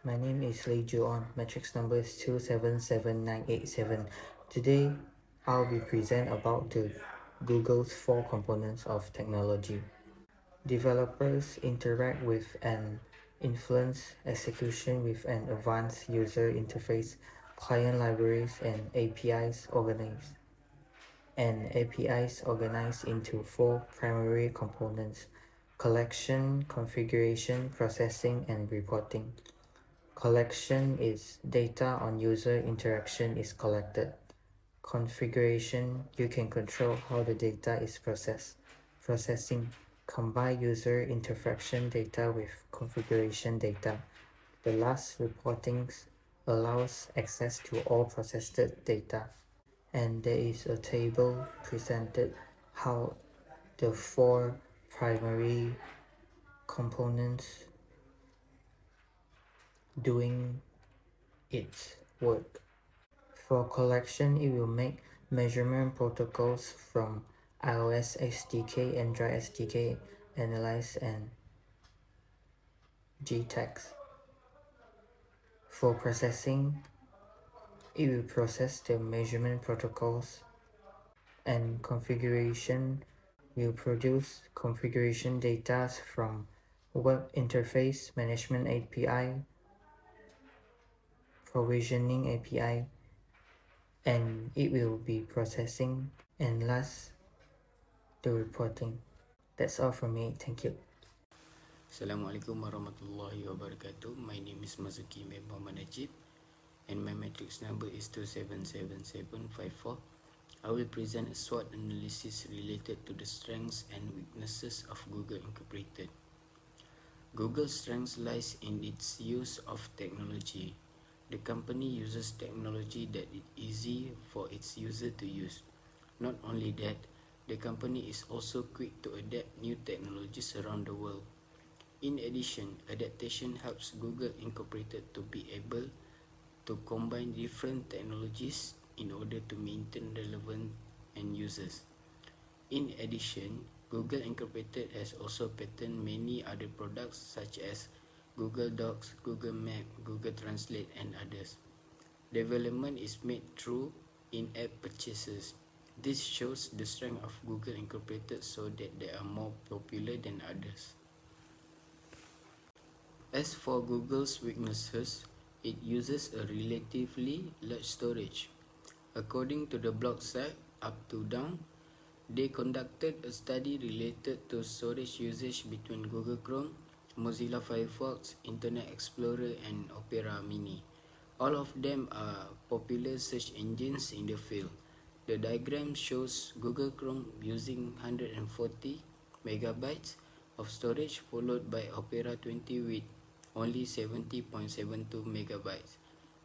My name is JOO ONN. Matrix number is 2779887. Today, I'll be present about the Google's 4 components of technology. Developers interact with and influence execution with an advanced user interface, client libraries, and APIs organized into 4 primary components: collection, configuration, processing, and reporting. Collection is data on user interaction is collected. Configuration, you can control how the data is processed. Processing, combine user interaction data with configuration data. The last, reporting, allows access to all processed data. And there is a table presented how the 4 primary components doing its work. For collection, it will make measurement protocols from iOS SDK, Android SDK, analyze and GTEX. For processing, it will process the measurement protocols, and configuration will produce configuration data from Web Interface Management API, Provisioning API, and it will be processing, and last, the reporting. That's all from me. Thank you. Assalamualaikum warahmatullahi wabarakatuh. My name is Marzuki Mohamad Najib and my matrix number is 277754. I will present a SWOT analysis related to the strengths and weaknesses of Google Incorporated. Google's strengths lies in its use of technology. The company uses technology that is easy for its user to use. Not only that, the company is also quick to adapt new technologies around the world. In addition, adaptation helps Google Incorporated to be able to combine different technologies in order to maintain relevant end users. In addition, Google Incorporated has also patented many other products such as Google Docs, Google Map, Google Translate, and others. Development is made through in-app purchases. This shows the strength of Google Incorporated so that they are more popular than others. As for Google's weaknesses, it uses a relatively large storage. According to the blog site Up to Down, they conducted a study related to storage usage between Google Chrome, Mozilla Firefox, Internet Explorer, and Opera Mini. All of them are popular search engines in the field. The diagram shows Google Chrome using 140 megabytes of storage, followed by Opera 20 with only 70.72 megabytes.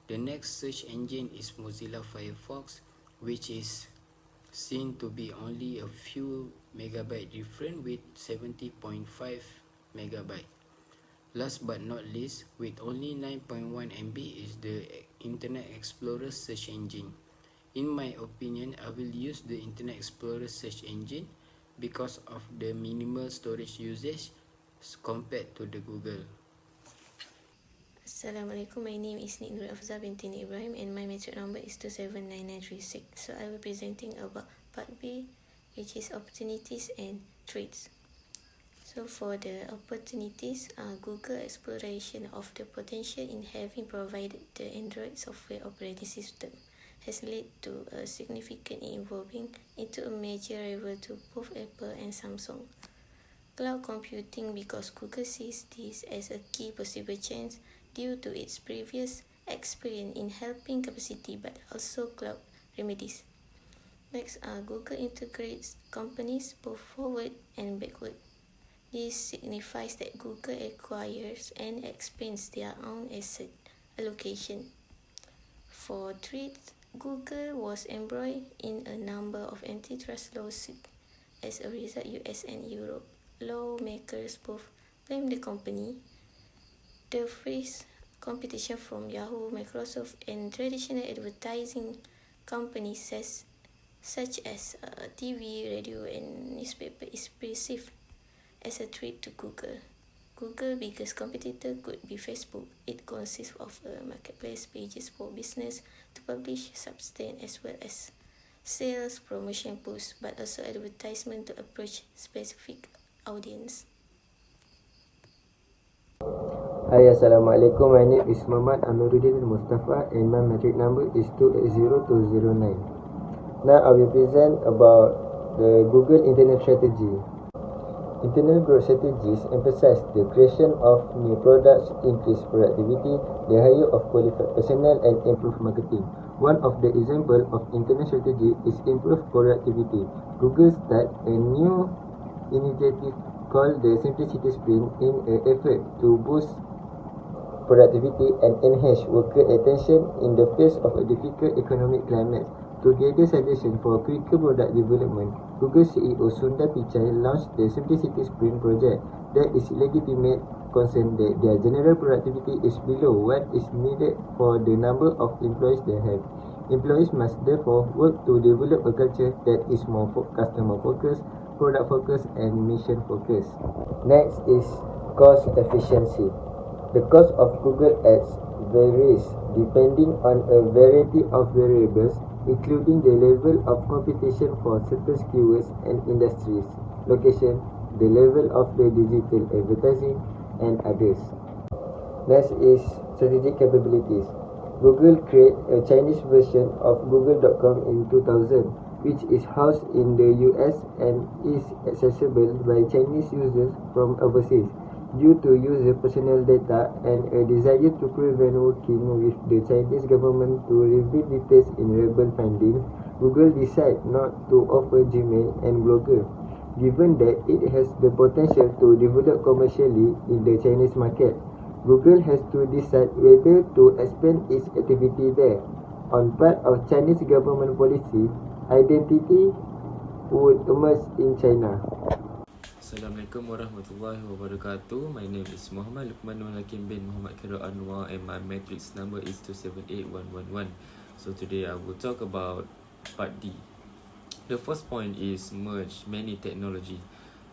The next search engine is Mozilla Firefox, which is seen to be only a few megabytes different with 70.5 megabytes. Last but not least, with only 9.1 MB is the Internet Explorer search engine. In my opinion, I will use the Internet Explorer search engine because of the minimal storage usage compared to the Google. Assalamualaikum, my name is Nik Nurin Afza, binti Nik Ibrahim, and my matric number is 279936. So I will be presenting about part B, which is opportunities and threats. So for the opportunities, Google exploration of the potential in having provided the Android software operating system has led to a significant evolving into a major rival to both Apple and Samsung. Cloud computing, because Google sees this as a key possible chance due to its previous experience in helping capacity but also cloud remedies. Next, Google integrates companies both forward and backward. This signifies that Google acquires and expands their own asset allocation. For threats, Google was embroiled in a number of antitrust lawsuits. As a result, US and Europe lawmakers both blame the company. The face competition from Yahoo, Microsoft, and traditional advertising companies such as TV, radio, and newspaper is perceived as a threat to Google. Google's biggest competitor could be Facebook. It consists of a marketplace pages for business to publish, sustain, as well as sales, promotion posts, but also advertisement to approach specific audience. Hi, Assalamualaikum. My name is Muhammad Amiruddin Mustafa and my metric number is 280209. Now I will present about the Google Internet strategy. Internal growth strategies emphasize the creation of new products, increase productivity, the hire of qualified personnel, and improve marketing. One of the examples of internal strategy is improve productivity. Google start a new initiative called the Simplicity Sprint in an effort to boost productivity and enhance worker attention in the face of a difficult economic climate. To gather suggestions for quicker product development, Google CEO Sundar Pichai launched the Simplicity Sprint project. There is legitimate concern that their general productivity is below what is needed for the number of employees they have. Employees must therefore work to develop a culture that is more customer focused, product focused, and mission focused. Next is cost efficiency. The cost of Google Ads varies depending on a variety of variables, including the level of competition for certain keywords and industries, location, the level of the digital advertising, and others. Next is strategic capabilities. Google created a Chinese version of Google.com in 2000, which is housed in the US and is accessible by Chinese users from overseas. Due to user personal data and a desire to prevent working with the Chinese government to reveal details in rebel findings, Google decided not to offer Gmail and Blogger, given that it has the potential to develop commercially in the Chinese market. Google has to decide whether to expand its activity there. On part of Chinese government policy, identity would emerge in China. Assalamualaikum warahmatullahi wabarakatuh. My name is Muhammad Luqman Haqim bin Muhammad Khairul Anuar and my matrix number is 278111. So today I will talk about part D. The first point is merge many technology.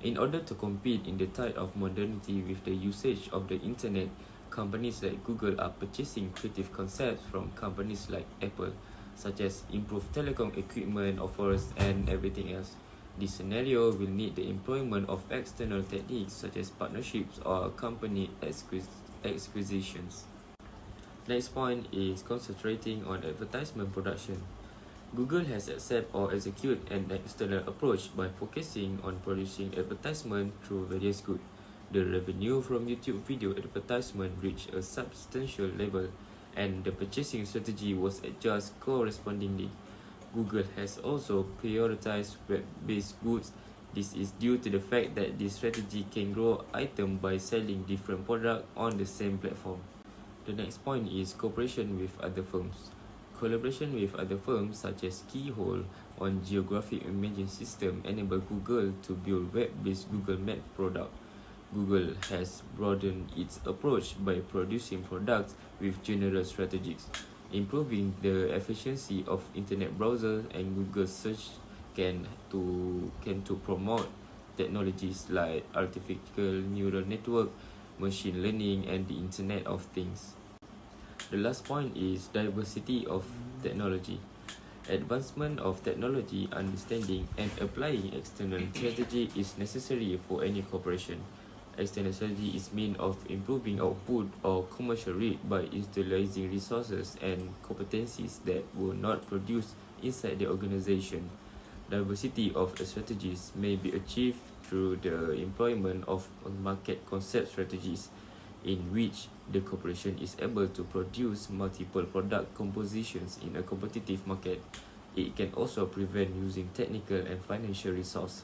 In order to compete in the tide of modernity with the usage of the internet, companies like Google are purchasing creative concepts from companies like Apple, such as improved telecom equipment, offers, and everything else. This scenario will need the employment of external techniques such as partnerships or company acquisitions. Next point is concentrating on advertisement production. Google has accepted or executed an external approach by focusing on producing advertisement through various goods. The revenue from YouTube video advertisement reached a substantial level, and the purchasing strategy was adjusted correspondingly. Google has also prioritized web-based goods. This is due to the fact that this strategy can grow items by selling different products on the same platform. The next point is cooperation with other firms. Collaboration with other firms such as Keyhole on geographic imaging system enable Google to build web-based Google Map product. Google has broadened its approach by producing products with general strategies. Improving the efficiency of internet browser and Google search can to promote technologies like artificial neural network, machine learning, and the Internet of Things. The last point is diversity of technology. Advancement of technology, understanding, and applying external strategy is necessary for any corporation. External strategy is means of improving output or commercial rate by utilizing resources and competencies that were not produced inside the organization. Diversity of strategies may be achieved through the employment of market concept strategies, in which the corporation is able to produce multiple product compositions in a competitive market. It can also prevent using technical and financial resources.